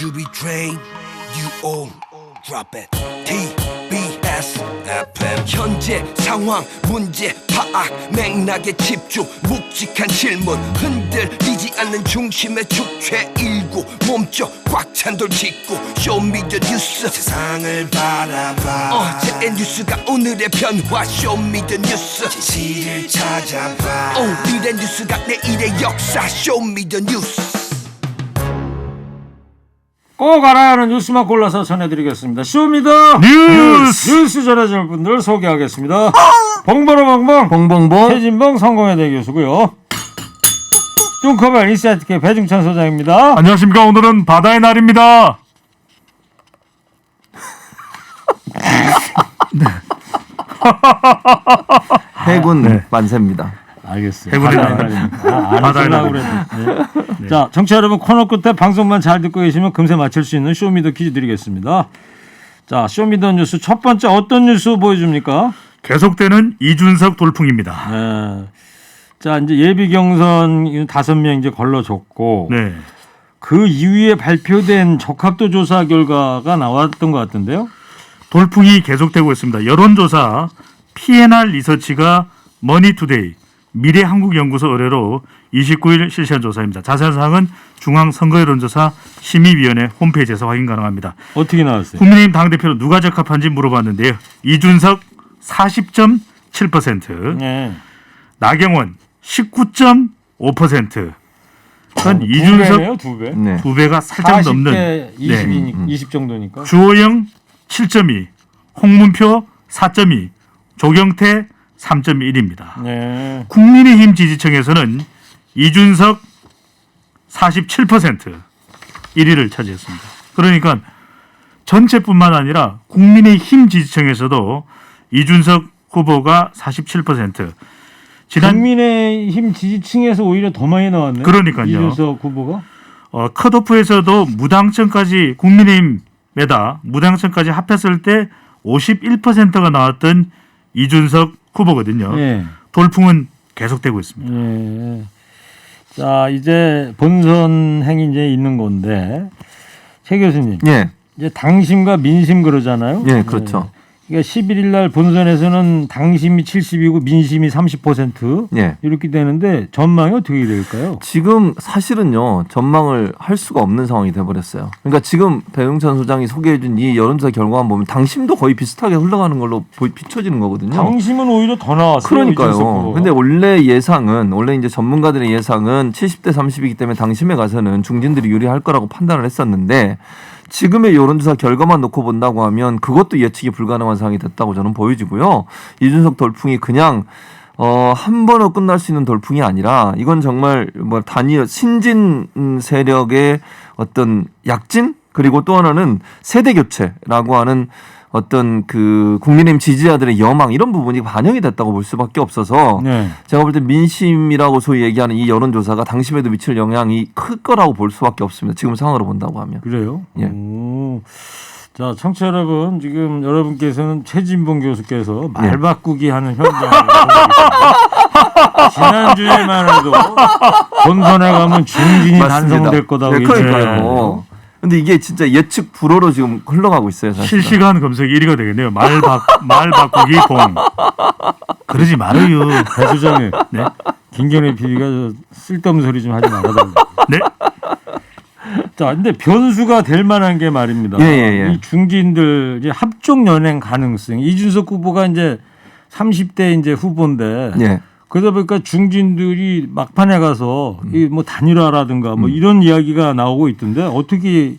You be trained, you all drop it. TBS FM 현재 상황 문제 파악 맥락에 집중 묵직한 질문 흔들리지 않는 중심의 축제 일구 몸쪽 꽉 찬 돌 짚고 쇼미더 뉴스 세상을 바라봐 어제의 뉴스가 오늘의 변화 쇼미더 뉴스 진실을 찾아봐 오늘의 뉴스가 내일의 역사 쇼미더 뉴스 꼭 알아야 하는 뉴스만 골라서 전해드리겠습니다. 쇼미더 뉴스 전해줄 분들 소개하겠습니다. 봉봉봉 최진봉 성공회대 교수고요. 뚱커벨 인사이트K 배중찬 소장입니다. 안녕하십니까. 오늘은 바다의 날입니다. 네. 해군 만세입니다. 알겠어요. 해군의 바다의 날. 네. 자, 청취자 여러분 코너 끝에 방송만 잘 듣고 계시면 금세 맞힐 수 있는 쇼미더 퀴즈 드리겠습니다. 자, 쇼미더 뉴스 첫 번째 어떤 뉴스 보여줍니까? 계속되는 이준석 돌풍입니다. 네. 자, 이제 예비 경선 5명 이제 걸러줬고 네. 그 이후에 발표된 적합도 조사 결과가 나왔던 것 같은데요. 돌풍이 계속되고 있습니다. 여론조사 PNR 리서치가 머니투데이 미래한국연구소 의뢰로 29일 실시한 조사입니다. 자세한 사항은 중앙선거여론조사 심의위원회 홈페이지에서 확인 가능합니다. 어떻게 나왔어요? 국민의힘 당대표로 누가 적합한지 물어봤는데요. 이준석 40.7%, 네. 나경원 19.5%. 그건 이준석 두 배. 네. 두 배가 살짝 넘는 20 정도니까. 주호영 7.2, 홍문표 4.2, 조경태 3.1입니다. 네. 국민의힘 지지층에서는 이준석 47% 1위를 차지했습니다. 그러니까 전체뿐만 아니라 국민의힘 지지층에서도 이준석 후보가 47%. 국민의힘 지지층에서 오히려 더 많이 나왔네요. 그러니까요. 이준석 후보가. 컷오프에서도 무당층까지 국민의힘에다 무당층까지 합했을 때 51%가 나왔던 이준석 후보거든요. 네. 돌풍은 계속되고 있습니다. 네. 자, 이제 본선행이 이제 있는 건데 최 교수님. 예. 이제 당심과 민심 그러잖아요. 예, 그렇죠. 그러니까 11일 날 본선에서는 당심이 70이고 민심이 30% 예. 이렇게 되는데 전망이 어떻게 될까요? 지금 사실은요 전망을 할 수가 없는 상황이 돼버렸어요. 그러니까 지금 배용찬 소장이 소개해준 이 여론조사 결과만 보면 당심도 거의 비슷하게 흘러가는 걸로 비춰지는 거거든요. 당심은 오히려 더 나왔어요. 그러니까요. 근데 원래 이제 전문가들의 예상은 70대 30이기 때문에 당심에 가서는 중진들이 유리할 거라고 판단을 했었는데 지금의 여론조사 결과만 놓고 본다고 하면 그것도 예측이 불가능한 상황이 됐다고 저는 보여지고요. 이준석 돌풍이 그냥 한 번으로 끝날 수 있는 돌풍이 아니라 이건 정말 단위 신진 세력의 어떤 약진 그리고 또 하나는 세대 교체라고 하는 어떤 그 국민의힘 지지자들의 여망 이런 부분이 반영이 됐다고 볼 수밖에 없어서 네. 제가 볼 때 민심이라고 소위 얘기하는 이 여론조사가 당심에도 미칠 영향이 클 거라고 볼 수밖에 없습니다. 지금 상황으로 본다고 하면. 그래요? 예. 자, 청취자 여러분, 지금 여러분께서는 최진봉 교수께서 말 네. 바꾸기 하는 현장을 보고 계십니다. 지난주에만 해도 본선에 가면 중진이 단성될 거다고 네, 그러니까요. 근데 이게 진짜 예측 불허로 지금 흘러가고 있어요. 사실은. 실시간 검색 1위가 되겠네요. 말 바꾸기 봉. 그러지 말아요. 배 소장님, 네. 김경래 PD가 쓸데없는 소리 좀 하지 말아달라고. 네. 자, 근데 변수가 될 만한 게 말입니다. 예. 이 중진들 이제 합종 연행 가능성. 이준석 후보가 이제 30대 이제 후보인데. 예. 그러다 보니까 중진들이 막판에 가서 이 뭐 단일화라든가 뭐 이런 이야기가 나오고 있던데 어떻게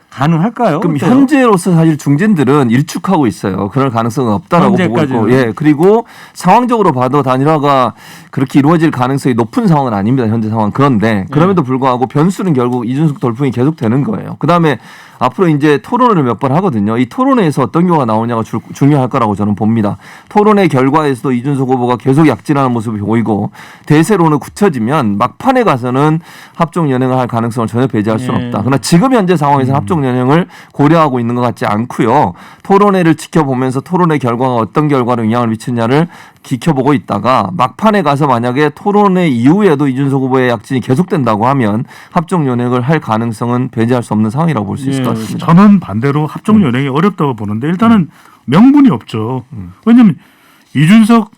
가능할까요? 그럼 어때요? 현재로서 사실 중진들은 일축하고 있어요. 그럴 가능성은 없다라고 보고 현재까지는. 있고, 예. 그리고 상황적으로 봐도 단일화가 그렇게 이루어질 가능성이 높은 상황은 아닙니다. 현재 상황. 그런데 그럼에도 불구하고 변수는 결국 이준석 돌풍이 계속 되는 거예요. 그 다음에 앞으로 이제 토론을 몇 번 하거든요. 이 토론회에서 어떤 결과가 나오냐가 중요할 거라고 저는 봅니다. 토론회 결과에서도 이준석 후보가 계속 약진하는 모습이 보이고 대세론을 굳혀지면 막판에 가서는 합종연행을 할 가능성을 전혀 배제할 수는 없다. 그러나 지금 현재 상황에서 합종연행을 고려하고 있는 것 같지 않고요. 토론회를 지켜보면서 토론회 결과가 어떤 결과로 영향을 미치느냐를 지켜보고 있다가 막판에 가서 만약에 토론회 이후에도 이준석 후보의 약진이 계속된다고 하면 합종연행을 할 가능성은 배제할 수 없는 상황이라고 볼 수 있을 것 같습니다. 저는 반대로 합종연행이 어렵다고 보는데 일단은 명분이 없죠. 왜냐하면 이준석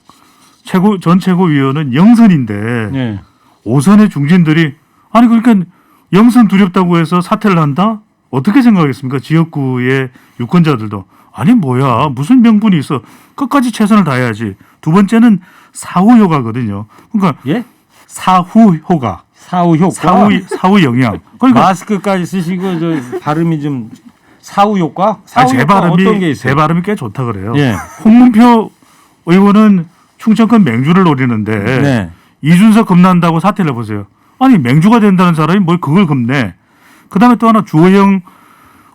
전 최고위원은 영선인데 네. 5선의 중진들이 아니 그러니까 영선 두렵다고 해서 사퇴를 한다? 어떻게 생각하겠습니까? 지역구의 유권자들도 아니 뭐야 무슨 명분이 있어 끝까지 최선을 다해야지. 두 번째는 사후 효과거든요. 그러니까 예? 사후 효과, 사후 효과, 사후 영향. 그러니까 마스크까지 쓰시고 저 발음이 좀 사후 효과? 아니, 사후 효과 어떤 게 있어요? 제 발음이 꽤 좋다 그래요. 예. 홍문표 의원은 충청권 맹주를 노리는데 네. 이준석 겁난다고 사퇴를 해보세요. 아니 맹주가 된다는 사람이 뭘 그걸 겁내. 그다음에 또 하나 주호영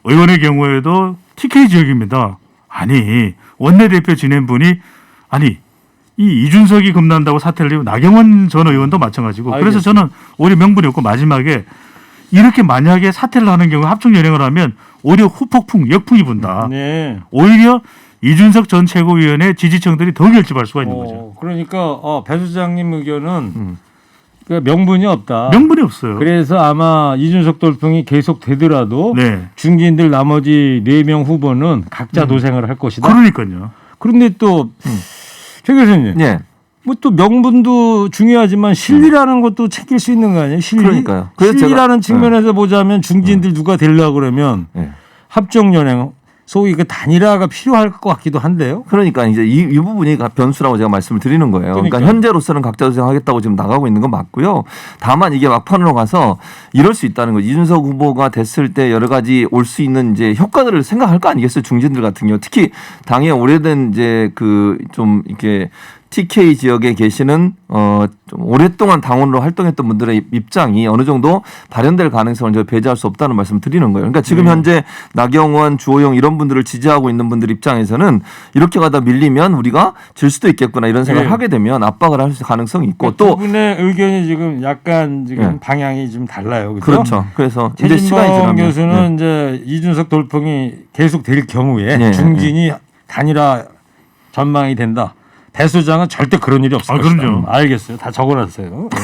의원의 경우에도 TK 지역입니다. 아니 원내대표 지낸 분이 아니 이 이준석이 겁난다고 사퇴를 하고 나경원 전 의원도 마찬가지고 그래서 알겠습니다. 저는 오히려 명분이 없고 마지막에 이렇게 만약에 사퇴를 하는 경우 합종연행을 하면 오히려 후폭풍 역풍이 분다. 네. 오히려 이준석 전 최고위원의 지지층들이 더 결집할 수가 있는 거죠. 그러니까 배 소장님 의견은 그 명분이 없다. 명분이 없어요. 그래서 아마 이준석 돌풍이 계속 되더라도 네. 중진들 나머지 4명 후보는 각자 도생을 할 것이다. 그러니까요. 그런데 또 최 교수님, 네. 뭐 또 명분도 중요하지만 실리라는 것도 챙길 수 있는 거 아니에요? 실리? 그러니까요. 그래서 실리라는 제가- 측면에서 보자면 중진들 누가 되려고 그러면 네. 합종연행, 소위 그 단일화가 필요할 것 같기도 한데요. 그러니까 이제 이 부분이 변수라고 제가 말씀을 드리는 거예요. 그러니까 그러니까요. 현재로서는 각자 도생하겠다고 지금 나가고 있는 건 맞고요. 다만 이게 막판으로 가서 이럴 수 있다는 거죠. 이준석 후보가 됐을 때 여러 가지 올 수 있는 이제 효과들을 생각할 거 아니겠어요. 중진들 같은 경우 특히 당의 오래된 이제 그 좀 이렇게 TK 지역에 계시는 좀 오랫동안 당원으로 활동했던 분들의 입장이 어느 정도 발현될 가능성을 저희 배제할 수 없다는 말씀을 드리는 거예요. 그러니까 지금 현재 나경원, 주호영 이런 분들을 지지하고 있는 분들 입장에서는 이렇게 가다 밀리면 우리가 질 수도 있겠구나 이런 생각을 네. 하게 되면 압박을 할 가능성이 있고 두 또 분의 의견이 지금 약간 지금 네. 방향이 좀 달라요. 그렇죠? 그렇죠. 그래서 이제 시간이 최진봉 지나면 교수는 이제 이준석 돌풍이 계속 될 경우에 네. 중진이 단일화 전망이 된다. 배 소장은 절대 그런 일이 없을 아, 것이다. 그럼요. 알겠어요. 다 적어놨어요. 네.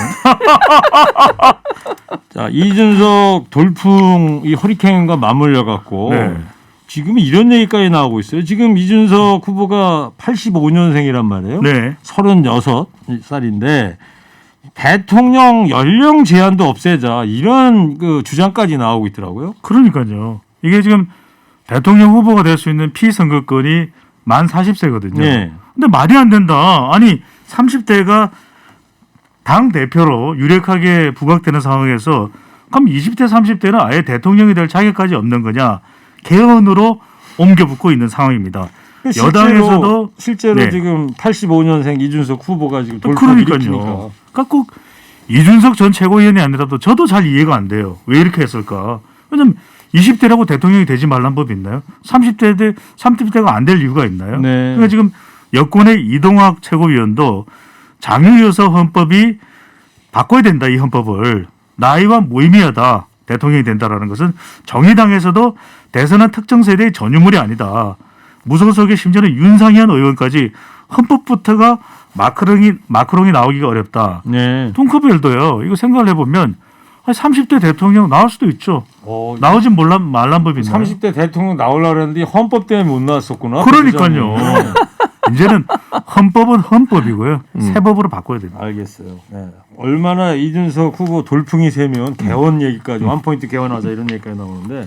자, 이준석 돌풍 이 허리케인과 맞물려 갖고 네. 지금 이런 얘기까지 나오고 있어요. 지금 이준석 후보가 85년생이란 말이에요. 네. 36살인데 대통령 연령 제한도 없애자 이런 그 주장까지 나오고 있더라고요. 그러니까요. 이게 지금 대통령 후보가 될 수 있는 피선거권이 만 40세거든요. 네. 근데 말이 안 된다. 아니 30대가 당 대표로 유력하게 부각되는 상황에서 그럼 20대 30대는 아예 대통령이 될 자격까지 없는 거냐. 개헌으로 옮겨붙고 있는 상황입니다. 여당에서도 실제로 네. 지금 85년생 이준석 후보가 지금 또 돌풍을 일으키니까. 그러니까요. 그러니까 꼭 이준석 전 최고위원이 아니라도 저도 잘 이해가 안 돼요. 왜 이렇게 했을까? 왜냐면 20대라고 대통령이 되지 말란 법이 있나요? 30대가 안 될 이유가 있나요? 네. 그러니까 지금 여권의 이동학 최고위원도 장유여서 헌법이 바꿔야 된다. 이 헌법을. 나이와 무의미하다. 대통령이 된다라는 것은 정의당에서도 대선은 특정 세대의 전유물이 아니다. 무소속의 심지어는 윤상현 의원까지 헌법부터가 마크롱이 나오기가 어렵다. 네. 뚱커벨도요. 이거 생각을 해보면 30대 대통령 나올 수도 있죠. 나오진 말란 법이 있나요? 30대 대통령 나오려고 했는데 헌법 때문에 못 나왔었구나. 그러니까요. 네. 이제는 헌법은 헌법이고요. 새 법으로 바꿔야 됩니다. 알겠어요. 네. 얼마나 이준석 후보 돌풍이 세면 개헌 얘기까지 원포인트 개헌하자 이런 얘기까지 나오는데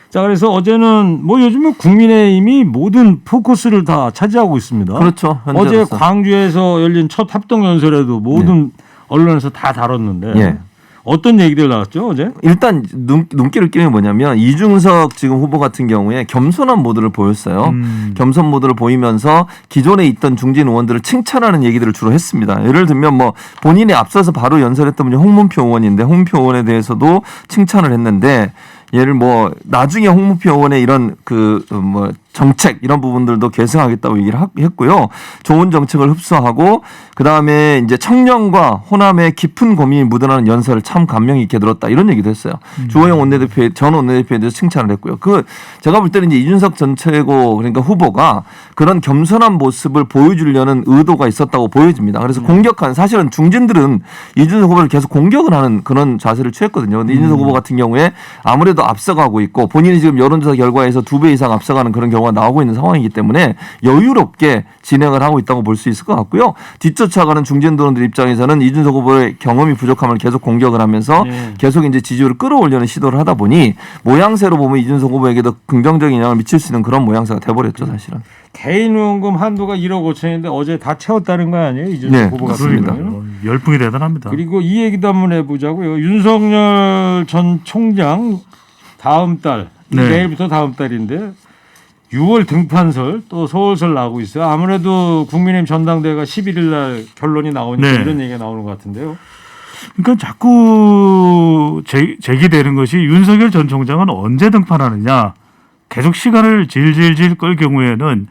자 그래서 어제는 뭐 요즘은 국민의힘이 모든 포커스를 다 차지하고 있습니다. 그렇죠. 어제 현재로서. 광주에서 열린 첫 합동 연설에도 모든 언론에서 다 다뤘는데 예. 어떤 얘기들 나왔죠 어제? 일단 눈길을 띄는 게 뭐냐면 이준석 지금 후보 같은 경우에 겸손한 모드를 보였어요. 겸손 모드를 보이면서 기존에 있던 중진 의원들을 칭찬하는 얘기들을 주로 했습니다. 예를 들면 뭐 본인이 앞서서 바로 연설했던 분이 홍문표 의원인데 홍문표 의원에 대해서도 칭찬을 했는데 예를 뭐 나중에 홍문표 의원의 이런 그 뭐 정책 이런 부분들도 계승하겠다고 얘기를 했고요. 좋은 정책을 흡수하고 그다음에 이제 청년과 호남의 깊은 고민이 묻어나는 연설을 참 감명 있게 들었다 이런 얘기도 했어요. 주호영 원내대표 전 원내대표에 대해서 칭찬을 했고요. 그 제가 볼 때는 이제 이준석 전 최고 그러니까 후보가 그런 겸손한 모습을 보여주려는 의도가 있었다고 보여집니다. 그래서 공격한 사실은 중진들은 이준석 후보를 계속 공격을 하는 그런 자세를 취했거든요. 근데 이준석 후보 같은 경우에 아무래도 앞서가고 있고 본인이 지금 여론조사 결과에서 2배 이상 앞서가는 그런 경우가 나오고 있는 상황이기 때문에 여유롭게 진행을 하고 있다고 볼 수 있을 것 같고요. 뒤쫓아가는 중진들원들 입장에서는 이준석 후보의 경험이 부족함을 계속 공격을 하면서 계속 이제 지지율을 끌어올리는 시도를 하다 보니 모양새로 보면 이준석 후보에게도 긍정적인 영향을 미칠 수 있는 그런 모양새가 돼버렸죠, 사실은. 개인 후원금 한도가 1억 5천인데 어제 다 채웠다는 거 아니에요? 이준석 네, 후보 같은 그렇습니다. 경우는. 열풍이 대단합니다. 그리고 이 얘기도 한번 해보자고요. 윤석열 전 총장 다음 달 네. 내일부터 다음 달인데 6월 등판설 또 서울설 나오고 있어요. 아무래도 국민의힘 전당대회가 11일 날 결론이 나오니까 네. 이런 얘기가 나오는 것 같은데요. 그러니까 자꾸 제기되는 것이 윤석열 전 총장은 언제 등판하느냐. 계속 시간을 질질질 끌 경우에는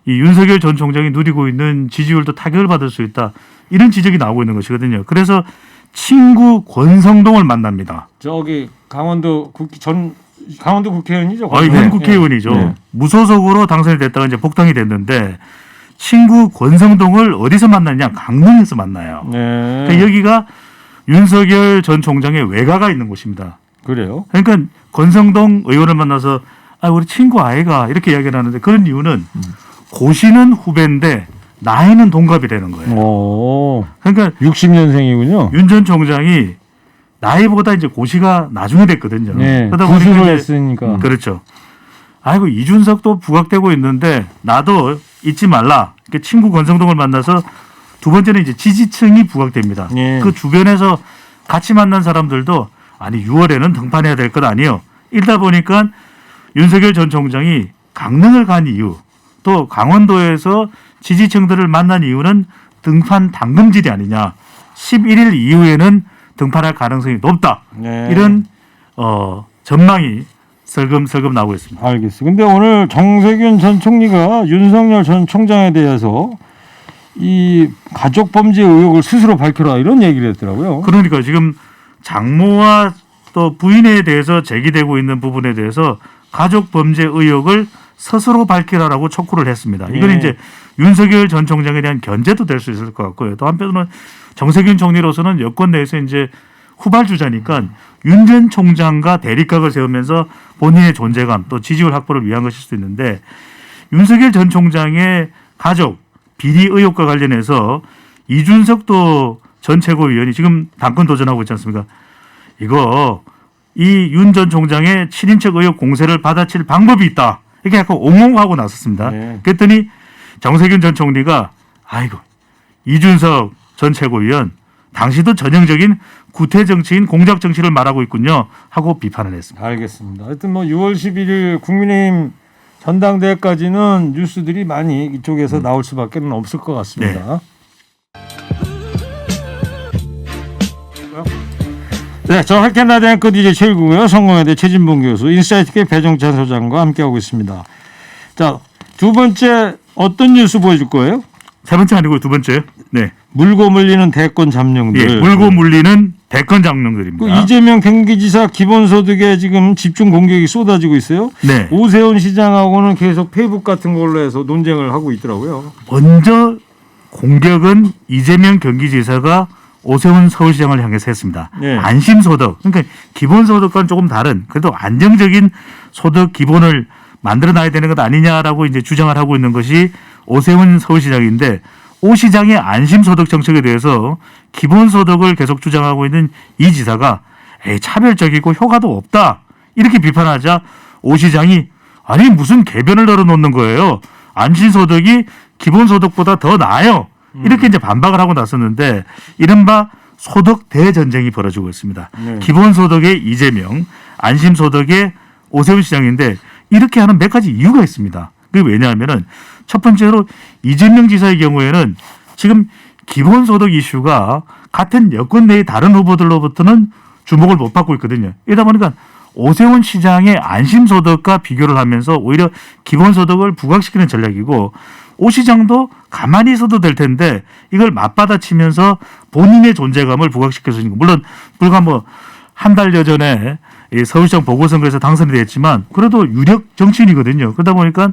이 윤석열 전 총장이 누리고 있는 지지율도 타격을 받을 수 있다. 이런 지적이 나오고 있는 것이거든요. 그래서 친구 권성동을 만납니다. 저기 강원도 국회의원이죠. 현 국회의원이죠. 네. 무소속으로 당선이 됐다가 이제 복당이 됐는데 친구 권성동을 어디서 만나냐? 강릉에서 만나요. 네. 그러니까 여기가 윤석열 전 총장의 외가가 있는 곳입니다. 그래요. 그러니까 권성동 의원을 만나서 우리 친구 아이가 이렇게 이야기를 하는데 그런 이유는 고시는 후배인데 나이는 동갑이라는 거예요. 오, 그러니까 60년생이군요. 윤 전 총장이 나이보다 이제 고시가 나중에 됐거든요. 네. 그러다 보니까 구술을 이제 했으니까. 그렇죠. 아이고 이준석도 부각되고 있는데 나도 잊지 말라. 이렇게 친구 권성동을 만나서 두 번째는 이제 지지층이 부각됩니다. 예. 그 주변에서 같이 만난 사람들도 아니 6월에는 등판해야 될 것 아니에요. 이러다 보니까 윤석열 전 총장이 강릉을 간 이유 또 강원도에서 지지층들을 만난 이유는 등판 당금질이 아니냐. 11일 이후에는 등판할 가능성이 높다. 네. 이런 전망이 슬금슬금 나오고 있습니다. 알겠습니다. 근데 오늘 정세균 전 총리가 윤석열 전 총장에 대해서 이 가족 범죄 의혹을 스스로 밝혀라 이런 얘기를 했더라고요. 그러니까 지금 장모와 또 부인에 대해서 제기되고 있는 부분에 대해서 가족 범죄 의혹을 스스로 밝히라라고 촉구를 했습니다. 이건 네. 이제 윤석열 전 총장에 대한 견제도 될 수 있을 것 같고요. 또 한편으로는 정세균 총리로서는 여권 내에서 이제 후발주자니까 윤 전 총장과 대립각을 세우면서 본인의 존재감 또 지지율 확보를 위한 것일 수도 있는데 윤석열 전 총장의 가족 비리 의혹과 관련해서 이준석도 전 최고위원이 지금 당권 도전하고 있지 않습니까? 이거 이 윤 전 총장의 친인척 의혹 공세를 받아칠 방법이 있다. 이렇게 약간 옹호하고 나섰습니다. 네. 그랬더니 정세균 전 총리가 아이고 이준석 전 최고위원 당시도 전형적인 구태 정치인 공작 정치를 말하고 있군요 하고 비판을 했습니다. 알겠습니다. 하여튼 뭐 6월 11일 국민의힘 전당대회까지는 뉴스들이 많이 이쪽에서 나올 수밖에 없을 것 같습니다. 네, 저 할텐라디 앵커 DJ 최일구고요. 성공회대 최진봉 교수, 인사이트계 배정찬 소장과 함께하고 있습니다. 자, 두 번째 어떤 뉴스 보여줄 거예요? 세 번째 아니고 두 번째. 네. 물고 물리는 대권 잠룡들. 예, 물고 물리는 대권 장룡들입니다. 그 이재명 경기지사 기본소득에 지금 집중 공격이 쏟아지고 있어요. 네. 오세훈 시장하고는 계속 페이북 같은 걸로 해서 논쟁을 하고 있더라고요. 먼저 공격은 이재명 경기지사가 오세훈 서울시장을 향해서 했습니다. 네. 안심소득, 그러니까 기본소득과는 조금 다른 그래도 안정적인 소득 기본을 만들어놔야 되는 것 아니냐라고 이제 주장을 하고 있는 것이 오세훈 서울시장인데 오 시장의 안심소득 정책에 대해서 기본소득을 계속 주장하고 있는 이 지사가 차별적이고 효과도 없다 이렇게 비판하자 오 시장이 아니 무슨 개변을 널어놓는 거예요. 안심소득이 기본소득보다 더 나아요. 이렇게 이제 반박을 하고 나섰는데 이른바 소득 대전쟁이 벌어지고 있습니다. 네. 기본소득의 이재명, 안심소득의 오세훈 시장인데 이렇게 하는 몇 가지 이유가 있습니다. 그게 왜냐하면은 첫 번째로 이재명 지사의 경우에는 지금 기본소득 이슈가 같은 여권 내의 다른 후보들로부터는 주목을 못 받고 있거든요. 이러다 보니까 오세훈 시장의 안심소득과 비교를 하면서 오히려 기본소득을 부각시키는 전략이고 오 시장도 가만히 있어도 될 텐데 이걸 맞받아치면서 본인의 존재감을 부각시켜서 물론 불과 뭐 한 달여 전에 이 서울시장 보궐선거에서 당선이 됐지만 그래도 유력 정치인이거든요. 그러다 보니까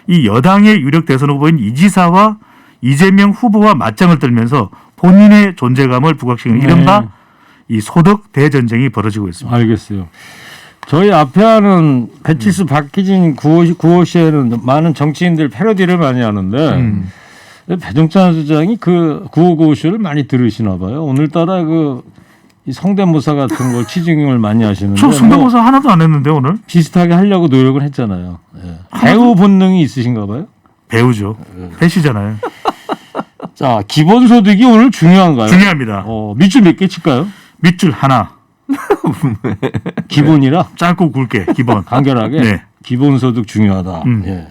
이 여당의 유력 대선 후보인 이 지사와 이재명 후보와 맞짱을 떨면서 본인의 존재감을 부각시키는 이른바 이 소득 대전쟁이 벌어지고 있습니다. 알겠어요. 저희 앞에 하는 배치수 박희진 구호시에는 많은 정치인들 패러디를 많이 하는데 배종찬 소장이 그 구호시를 많이 들으시나 봐요. 오늘따라 이 성대모사 같은 걸 치중을 많이 하시는데 저 성대모사 하나도 안 했는데 오늘 비슷하게 하려고 노력을 했잖아요. 예. 배우 본능이 있으신가 봐요? 배우죠. 배시잖아요. 자, 기본소득이 오늘 중요한가요? 중요합니다. 밑줄 몇 개 칠까요? 밑줄 하나. 기본이라 짧고 굵게 기본. 간결하게 네. 기본소득 중요하다. 예.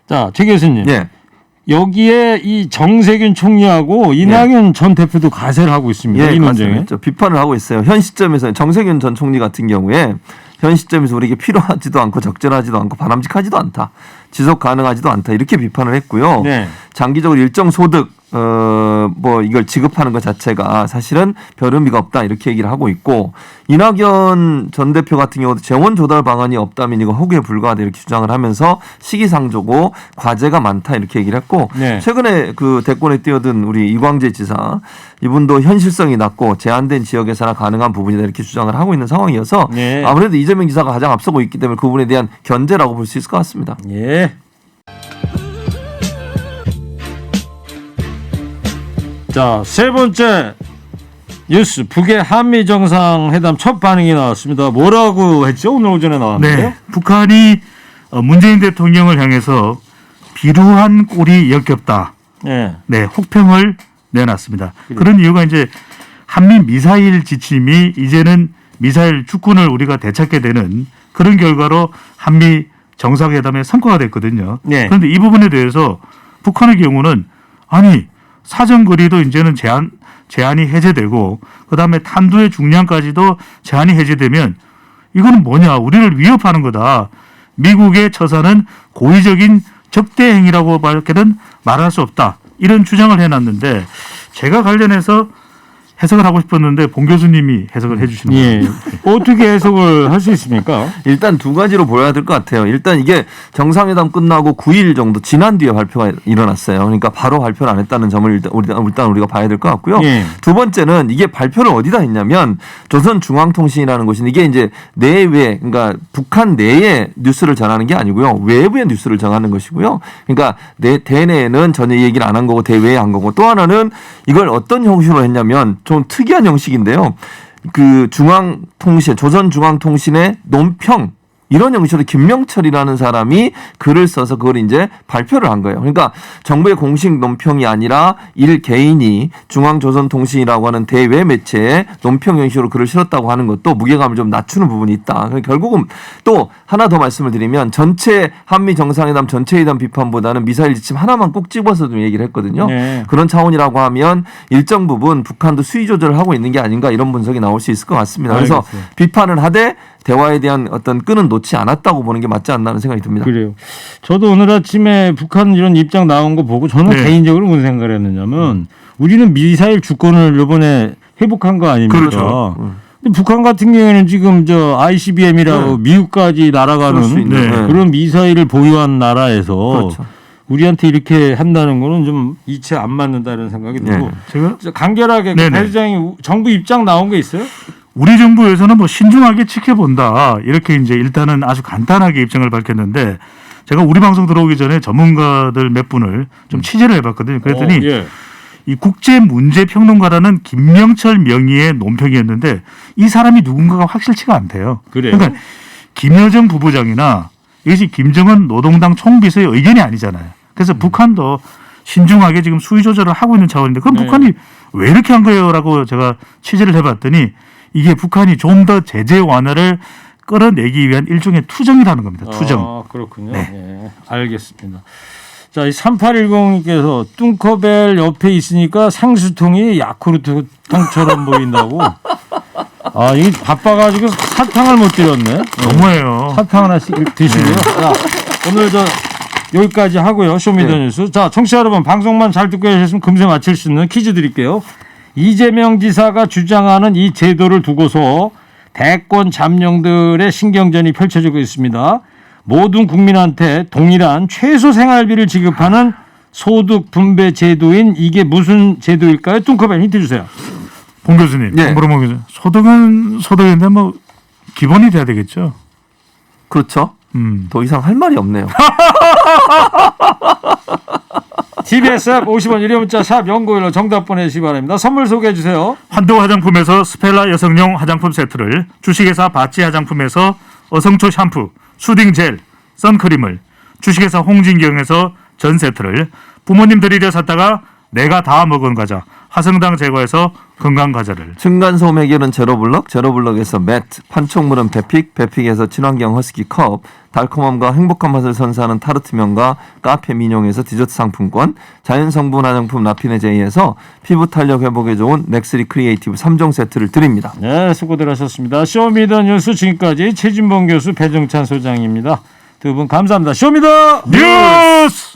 자, 최 교수님. 예. 여기에 이 정세균 총리하고 이낙연 전 대표도 가세를 하고 있습니다. 예, 이 논쟁에. 맞습니다. 비판을 하고 있어요. 현 시점에서 정세균 전 총리 같은 경우에 현 시점에서 우리에게 필요하지도 않고 적절하지도 않고 바람직하지도 않다. 지속 가능하지도 않다. 이렇게 비판을 했고요. 네. 장기적으로 일정 소득 뭐 이걸 지급하는 것 자체가 사실은 별 의미가 없다. 이렇게 얘기를 하고 있고 이낙연 전 대표 같은 경우도 재원 조달 방안이 없다면 이거 허구에 불과하다 이렇게 주장을 하면서 시기상조고 과제가 많다 이렇게 얘기를 했고 네. 최근에 그 대권에 뛰어든 우리 이광재 지사 이분도 현실성이 낮고 제한된 지역에서나 가능한 부분이다 이렇게 주장을 하고 있는 상황이어서 네. 아무래도 이재명 지사가 가장 앞서고 있기 때문에 그 부분에 대한 견제라고 볼 수 있을 것 같습니다. 예. 자, 세 번째 뉴스. 북의 한미 정상회담 첫 반응이 나왔습니다. 뭐라고 했죠? 오늘 오전에 나왔는데요. 네. 북한이 문재인 대통령을 향해서 비루한 꼴이 역겹다. 네. 네, 혹평을 내놨습니다. 그런 이유가 이제 한미 미사일 지침이 이제는 미사일 주권을 우리가 되찾게 되는 그런 결과로 한미 정상회담의 성과가 됐거든요. 네. 그런데 이 부분에 대해서 북한의 경우는 아니 사정거리도 이제는 제한이 해제되고 그다음에 탄두의 중량까지도 제한이 해제되면 이거는 뭐냐 우리를 위협하는 거다. 미국의 처사는 고의적인 적대 행위라고 밖에는 말할 수 없다. 이런 주장을 해놨는데 제가 관련해서 해석을 하고 싶었는데 봉 교수님이 해석을 해 주시는 예. 거예요. 어떻게 해석을 할 수 있습니까? 일단 두 가지로 보여야 될 것 같아요. 일단 이게 정상회담 끝나고 9일 정도 지난 뒤에 발표가 일어났어요. 그러니까 바로 발표를 안 했다는 점을 일단 우리가 봐야 될 것 같고요. 예. 두 번째는 이게 발표를 어디다 했냐면 조선중앙통신이라는 곳인데 이게 이제 내외 그러니까 북한 내에 뉴스를 전하는 게 아니고요. 외부의 뉴스를 전하는 것이고요. 그러니까 대내에는 전혀 얘기를 안 한 거고 대외에 한 거고 또 하나는 이걸 어떤 형식으로 했냐면 좀 특이한 형식인데요. 그 중앙통신, 조선중앙통신의 논평 이런 형식으로 김명철이라는 사람이 글을 써서 그걸 이제 발표를 한 거예요. 그러니까 정부의 공식 논평이 아니라 일 개인이 중앙조선통신이라고 하는 대외 매체에 논평 형식으로 글을 실었다고 하는 것도 무게감을 좀 낮추는 부분이 있다. 결국은 또 하나 더 말씀을 드리면 전체 한미 정상회담 전체 회담 비판보다는 미사일 지침 하나만 꼭 집어서 좀 얘기를 했거든요. 네. 그런 차원이라고 하면 일정 부분 북한도 수위 조절을 하고 있는 게 아닌가 이런 분석이 나올 수 있을 것 같습니다. 그래서 알겠어요. 비판을 하되 대화에 대한 어떤 끈은 놓지 않았다고 보는 게 맞지 않나 하는 생각이 듭니다. 그래요. 저도 오늘 아침에 북한 이런 입장 나온 거 보고 저는 네. 개인적으로 무슨 생각을 했느냐면 우리는 미사일 주권을 이번에 회복한 거 아닙니까? 그렇죠. 근데 북한 같은 경우에는 지금 저 ICBM이라고 네. 미국까지 날아가는 쏠수 있는, 네. 그런 미사일을 보유한 나라에서 그렇죠. 우리한테 이렇게 한다는 거는 좀 이체 안 맞는다는 생각이 들고 네. 제가 진짜 간결하게 네네. 배 시장이 정부 입장 나온 게 있어요? 우리 정부에서는 뭐 신중하게 지켜본다. 이렇게 이제 일단은 아주 간단하게 입장을 밝혔는데 제가 우리 방송 들어오기 전에 전문가들 몇 분을 좀 취재를 해봤거든요. 그랬더니 예. 이 국제문제평론가라는 김명철 명의의 논평이었는데 이 사람이 누군가가 확실치가 않대요. 그래요? 그러니까 김여정 부부장이나 이것이 김정은 노동당 총비서의 의견이 아니잖아요. 그래서 북한도 신중하게 지금 수위 조절을 하고 있는 차원인데 그럼 네. 북한이 왜 이렇게 한 거예요?라고 제가 취재를 해봤더니 이게 북한이 좀 더 제재 완화를 끌어내기 위한 일종의 투정이라는 겁니다. 투정. 아, 그렇군요. 네. 예, 알겠습니다. 자, 이 3810님께서 뚱커벨 옆에 있으니까 생수통이 야쿠르트 통처럼 보인다고. 아, 이 바빠가지고 사탕을 못 드렸네. 너무해요. 사탕 하나씩 드시고요. 자, 오늘 여기까지 하고요. 쇼미더뉴스. 자, 청취자 여러분, 방송만 잘 듣고 계셨으면 금세 맞힐 수 있는 퀴즈 드릴게요. 이재명 지사가 주장하는 이 제도를 두고서 대권 잠룡들의 신경전이 펼쳐지고 있습니다. 모든 국민한테 동일한 최소 생활비를 지급하는 소득 분배 제도인 이게 무슨 제도일까요? 뚱커벨 힌트 주세요. 봉 교수님, 네. 물어보면 교수님. 소득은 소득인데 뭐 기본이 돼야 되겠죠. 그렇죠. 더 이상 할 말이 없네요. TBS 앱 50원 유료 문자 샵 0915 정답 보내주시기 바랍니다. 선물 소개해 주세요. 환도 화장품에서 스펠라 여성용 화장품 세트를, 주식회사 바찌 화장품에서 어성초 샴푸, 수딩 젤, 선크림을, 주식회사 홍진경에서 전 세트를, 부모님 드리려 샀다가 내가 다 먹은 과자 화성당 제거해서 건강 과자를, 층간소음 해결은 제로블럭, 제로블럭에서 매트, 판촉물은 베픽, 베픽에서 친환경 허스키 컵, 달콤함과 행복한 맛을 선사하는 타르트면과 카페 민용에서 디저트 상품권, 자연성분 화장품 라피네제이에서 피부 탄력 회복에 좋은 넥스리 크리에이티브 3종 세트를 드립니다. 네, 수고들 하셨습니다. 쇼미더뉴스 지금까지 최진봉 교수, 배정찬 소장입니다. 두 분 감사합니다. 쇼미더 뉴스!